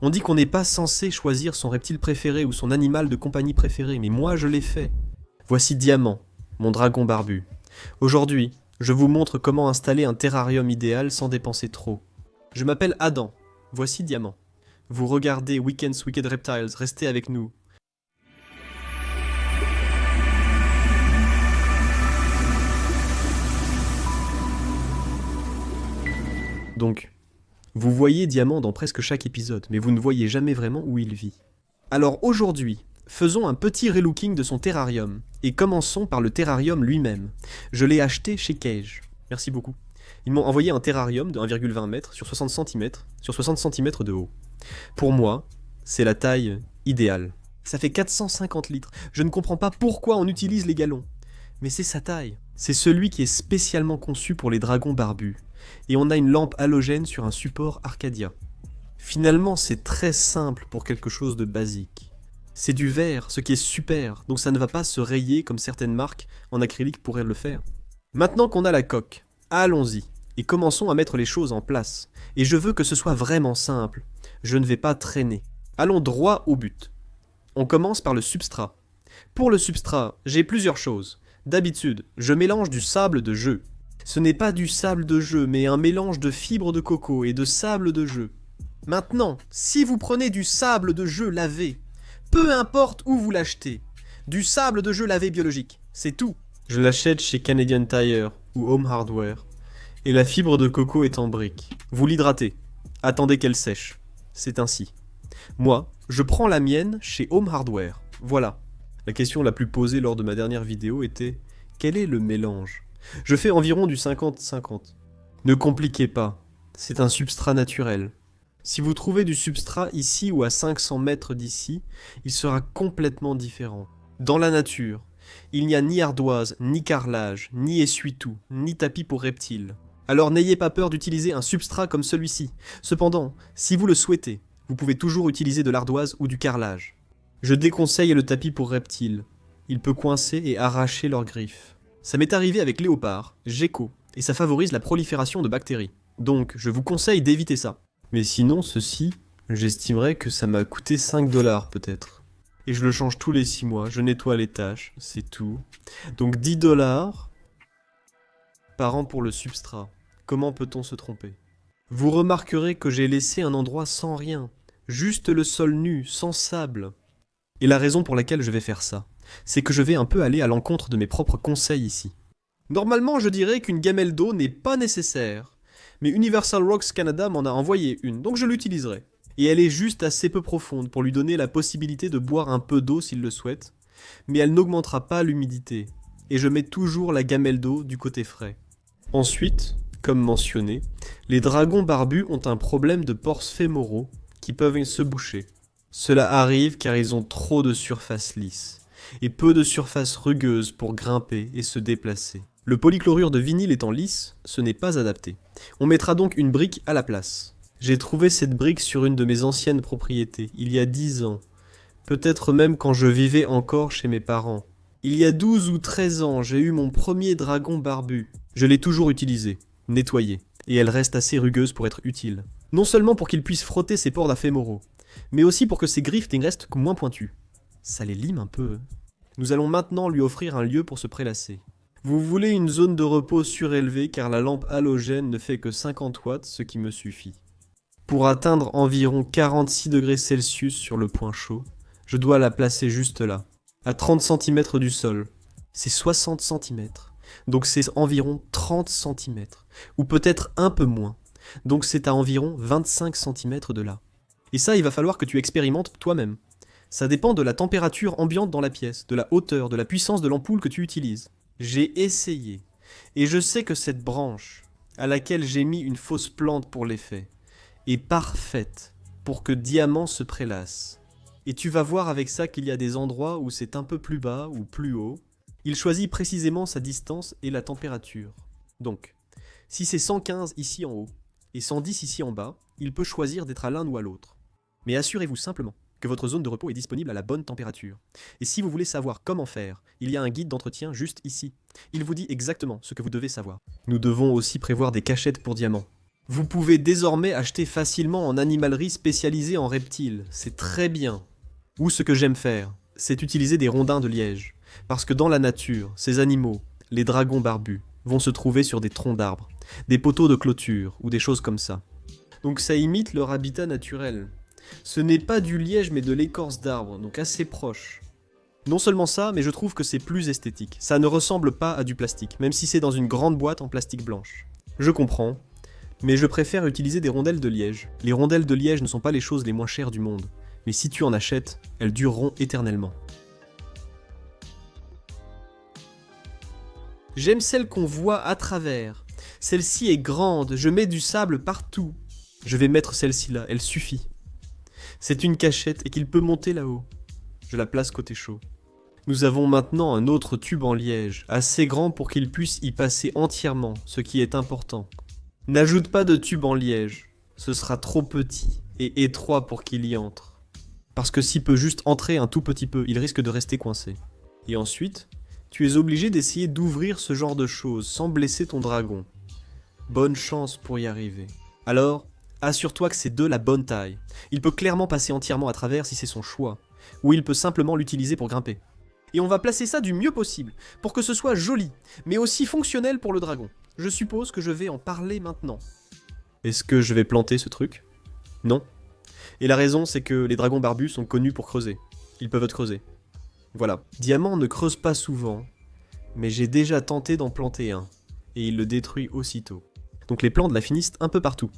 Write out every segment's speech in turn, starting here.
On dit qu'on n'est pas censé choisir son reptile préféré ou son animal de compagnie préféré, mais moi je l'ai fait. Voici Diamant, mon dragon barbu. Aujourd'hui, je vous montre comment installer un terrarium idéal sans dépenser trop. Je m'appelle Adam, voici Diamant. Vous regardez Weekend's Wicked Reptiles, restez avec nous. Donc, vous voyez Diamant dans presque chaque épisode, mais vous ne voyez jamais vraiment où il vit. Alors aujourd'hui, faisons un petit relooking de son terrarium, et commençons par le terrarium lui-même. Je l'ai acheté chez Cage. Merci beaucoup. Ils m'ont envoyé un terrarium de 1,20 m sur 60 cm, sur 60 cm de haut. Pour moi, c'est la taille idéale. Ça fait 450 litres. Je ne comprends pas pourquoi on utilise les gallons. Mais c'est sa taille. C'est celui qui est spécialement conçu pour les dragons barbus. Et on a une lampe halogène sur un support Arcadia. Finalement, c'est très simple pour quelque chose de basique. C'est du verre, ce qui est super, donc ça ne va pas se rayer comme certaines marques en acrylique pourraient le faire. Maintenant qu'on a la coque, allons-y, et commençons à mettre les choses en place. Et je veux que ce soit vraiment simple. Je ne vais pas traîner. Allons droit au but. On commence par le substrat. Pour le substrat, j'ai plusieurs choses. D'habitude, je mélange du sable de jeu. Ce n'est pas du sable de jeu, mais un mélange de fibres de coco et de sable de jeu. Maintenant, si vous prenez du sable de jeu lavé, peu importe où vous l'achetez, du sable de jeu lavé biologique, c'est tout. Je l'achète chez Canadian Tire ou Home Hardware. Et la fibre de coco est en brique. Vous l'hydratez. Attendez qu'elle sèche. C'est ainsi. Moi, je prends la mienne chez Home Hardware. Voilà. La question la plus posée lors de ma dernière vidéo était « Quel est le mélange ?» Je fais environ du 50-50. Ne compliquez pas, c'est un substrat naturel. Si vous trouvez du substrat ici ou à 500 mètres d'ici, il sera complètement différent. Dans la nature, il n'y a ni ardoise, ni carrelage, ni essuie-tout, ni tapis pour reptiles. Alors n'ayez pas peur d'utiliser un substrat comme celui-ci. Cependant, si vous le souhaitez, vous pouvez toujours utiliser de l'ardoise ou du carrelage. Je déconseille le tapis pour reptiles. Il peut coincer et arracher leurs griffes. Ça m'est arrivé avec léopard, gecko, et ça favorise la prolifération de bactéries. Donc, je vous conseille d'éviter ça. Mais sinon, ceci, j'estimerais que ça m'a coûté 5 $ peut-être. Et je le change tous les 6 mois, je nettoie les taches, c'est tout. Donc 10 $ par an pour le substrat. Comment peut-on se tromper? Vous remarquerez que j'ai laissé un endroit sans rien, juste le sol nu, sans sable. Et la raison pour laquelle je vais faire ça, c'est que je vais un peu aller à l'encontre de mes propres conseils ici. Normalement, je dirais qu'une gamelle d'eau n'est pas nécessaire, mais Universal Rocks Canada m'en a envoyé une, donc je l'utiliserai. Et elle est juste assez peu profonde pour lui donner la possibilité de boire un peu d'eau s'il le souhaite, mais elle n'augmentera pas l'humidité, et je mets toujours la gamelle d'eau du côté frais. Ensuite, comme mentionné, les dragons barbus ont un problème de pores fémoraux qui peuvent se boucher. Cela arrive car ils ont trop de surface lisse et peu de surface rugueuse pour grimper et se déplacer. Le polychlorure de vinyle étant lisse, ce n'est pas adapté. On mettra donc une brique à la place. J'ai trouvé cette brique sur une de mes anciennes propriétés, il y a 10 ans. Peut-être même quand je vivais encore chez mes parents. Il y a 12 ou 13 ans, j'ai eu mon premier dragon barbu. Je l'ai toujours utilisé, nettoyé, et elle reste assez rugueuse pour être utile. Non seulement pour qu'il puisse frotter ses pores fémoraux, mais aussi pour que ses griffes ne restent moins pointues. Ça les lime un peu. Nous allons maintenant lui offrir un lieu pour se prélasser. Vous voulez une zone de repos surélevée car la lampe halogène ne fait que 50 watts, ce qui me suffit. Pour atteindre environ 46 degrés Celsius sur le point chaud, je dois la placer juste là, à 30 cm du sol. C'est 60 cm, donc c'est environ 30 cm, ou peut-être un peu moins, donc c'est à environ 25 cm de là. Et ça, il va falloir que tu expérimentes toi-même. Ça dépend de la température ambiante dans la pièce, de la hauteur, de la puissance de l'ampoule que tu utilises. J'ai essayé, et je sais que cette branche, à laquelle j'ai mis une fausse plante pour l'effet, est parfaite pour que Diamant se prélasse. Et tu vas voir avec ça qu'il y a des endroits où c'est un peu plus bas ou plus haut. Il choisit précisément sa distance et la température. Donc, si c'est 115 ici en haut et 110 ici en bas, il peut choisir d'être à l'un ou à l'autre. Mais assurez-vous simplement que votre zone de repos est disponible à la bonne température. Et si vous voulez savoir comment faire, il y a un guide d'entretien juste ici. Il vous dit exactement ce que vous devez savoir. Nous devons aussi prévoir des cachettes pour Diamant. Vous pouvez désormais acheter facilement en animalerie spécialisée en reptiles, c'est très bien. Ou ce que j'aime faire, c'est utiliser des rondins de liège. Parce que dans la nature, ces animaux, les dragons barbus, vont se trouver sur des troncs d'arbres, des poteaux de clôture ou des choses comme ça. Donc ça imite leur habitat naturel. Ce n'est pas du liège mais de l'écorce d'arbre, donc assez proche. Non seulement ça, mais je trouve que c'est plus esthétique. Ça ne ressemble pas à du plastique, même si c'est dans une grande boîte en plastique blanche. Je comprends, mais je préfère utiliser des rondelles de liège. Les rondelles de liège ne sont pas les choses les moins chères du monde, mais si tu en achètes, elles dureront éternellement. J'aime celle qu'on voit à travers. Celle-ci est grande, je mets du sable partout. Je vais mettre celle-ci là, elle suffit. C'est une cachette et qu'il peut monter là-haut. Je la place côté chaud. Nous avons maintenant un autre tube en liège, assez grand pour qu'il puisse y passer entièrement, ce qui est important. N'ajoute pas de tube en liège, ce sera trop petit et étroit pour qu'il y entre. Parce que s'il peut juste entrer un tout petit peu, il risque de rester coincé. Et ensuite, tu es obligé d'essayer d'ouvrir ce genre de choses sans blesser ton dragon. Bonne chance pour y arriver. Alors, assure-toi que c'est de la bonne taille. Il peut clairement passer entièrement à travers si c'est son choix, ou il peut simplement l'utiliser pour grimper. Et on va placer ça du mieux possible, pour que ce soit joli, mais aussi fonctionnel pour le dragon. Je suppose que je vais en parler maintenant. Est-ce que je vais planter ce truc? Non. Et la raison, c'est que les dragons barbus sont connus pour creuser. Ils peuvent te creuser. Voilà. Diamant ne creuse pas souvent, mais j'ai déjà tenté d'en planter un, et il le détruit aussitôt. Donc les plantes la finissent un peu partout.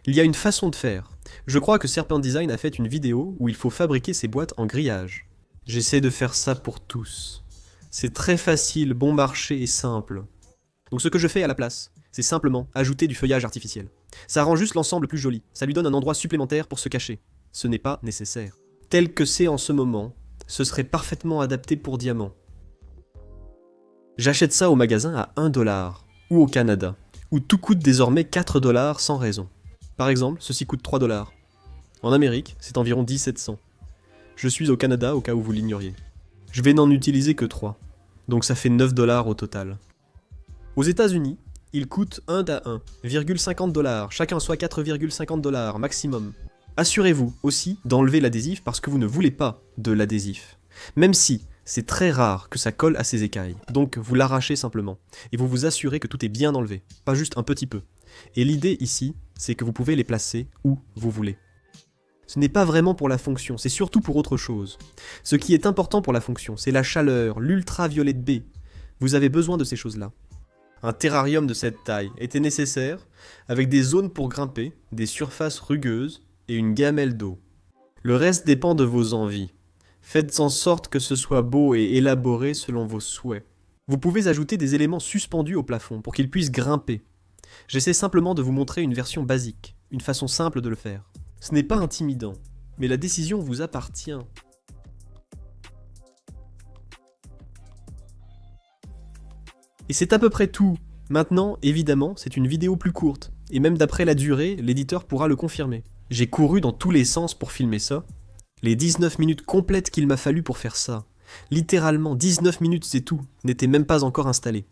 Il y a une façon de faire. Je crois que Serpent Design a fait une vidéo où il faut fabriquer ses boîtes en grillage. J'essaie de faire ça pour tous. C'est très facile, bon marché et simple. Donc ce que je fais à la place, c'est simplement ajouter du feuillage artificiel. Ça rend juste l'ensemble plus joli, ça lui donne un endroit supplémentaire pour se cacher. Ce n'est pas nécessaire. Tel que c'est en ce moment, ce serait parfaitement adapté pour diamant. J'achète ça au magasin à 1$ ou au Canada, où tout coûte désormais 4$ sans raison. Par exemple, ceci coûte 3$. En Amérique, c'est environ 17 cents. Je suis au Canada au cas où vous l'ignoriez. Je vais n'en utiliser que 3, donc ça fait 9$ au total. Aux États-Unis, il coûte 1 à 1,50$, chacun soit 4,50$ maximum. Assurez-vous aussi d'enlever l'adhésif parce que vous ne voulez pas de l'adhésif. Même si c'est très rare que ça colle à ses écailles, donc vous l'arrachez simplement, et vous vous assurez que tout est bien enlevé, pas juste un petit peu. Et l'idée ici, c'est que vous pouvez les placer où vous voulez. Ce n'est pas vraiment pour la fonction, c'est surtout pour autre chose. Ce qui est important pour la fonction, c'est la chaleur, l'ultraviolet B. Vous avez besoin de ces choses-là. Un terrarium de cette taille était nécessaire, avec des zones pour grimper, des surfaces rugueuses et une gamelle d'eau. Le reste dépend de vos envies. Faites en sorte que ce soit beau et élaboré selon vos souhaits. Vous pouvez ajouter des éléments suspendus au plafond pour qu'ils puissent grimper. J'essaie simplement de vous montrer une version basique, une façon simple de le faire. Ce n'est pas intimidant, mais la décision vous appartient. Et c'est à peu près tout. Maintenant, évidemment, c'est une vidéo plus courte, et même d'après la durée, l'éditeur pourra le confirmer. J'ai couru dans tous les sens pour filmer ça. Les 19 minutes complètes qu'il m'a fallu pour faire ça, littéralement 19 minutes c'est tout, n'étaient même pas encore installées.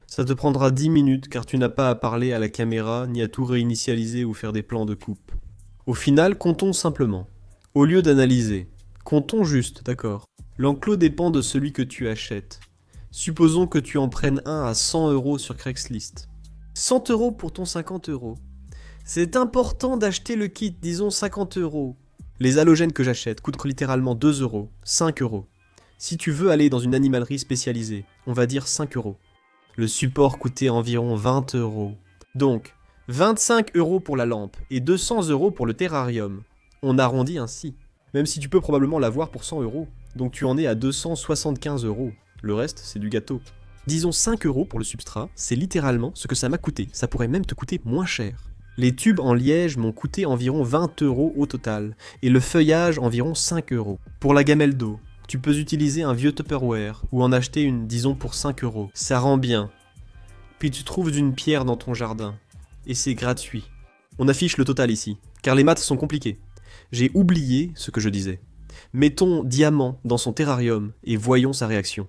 Ça te prendra 10 minutes car tu n'as pas à parler à la caméra, ni à tout réinitialiser ou faire des plans de coupe. Au final, comptons simplement. Au lieu d'analyser, comptons juste, d'accord. L'enclos dépend de celui que tu achètes. Supposons que tu en prennes un à 100€ sur Craigslist. 100€ pour ton 50€. C'est important d'acheter le kit, disons 50€. Les halogènes que j'achète coûtent littéralement 2€, 5€. Si tu veux aller dans une animalerie spécialisée, on va dire 5€. Le support coûtait environ 20€. Donc, 25€ pour la lampe et 200€ pour le terrarium. On arrondit ainsi. Même si tu peux probablement l'avoir pour 100€. Donc tu en es à 275€. Le reste, c'est du gâteau. Disons 5€ pour le substrat, c'est littéralement ce que ça m'a coûté. Ça pourrait même te coûter moins cher. Les tubes en liège m'ont coûté environ 20€ au total, et le feuillage environ 5€. Pour la gamelle d'eau, tu peux utiliser un vieux Tupperware, ou en acheter une, disons pour 5€. Ça rend bien. Puis tu trouves une pierre dans ton jardin, et c'est gratuit. On affiche le total ici, car les maths sont compliquées. J'ai oublié ce que je disais. Mettons diamant dans son terrarium, et voyons sa réaction.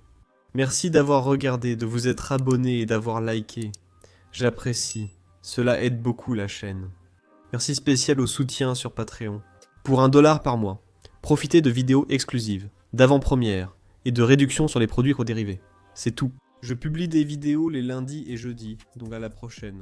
Merci d'avoir regardé, de vous être abonné et d'avoir liké. J'apprécie. Cela aide beaucoup la chaîne. Merci spécial au soutien sur Patreon. Pour $1 par mois, profitez de vidéos exclusives, d'avant-premières et de réductions sur les produits dérivés. C'est tout. Je publie des vidéos les lundis et jeudis, donc à la prochaine.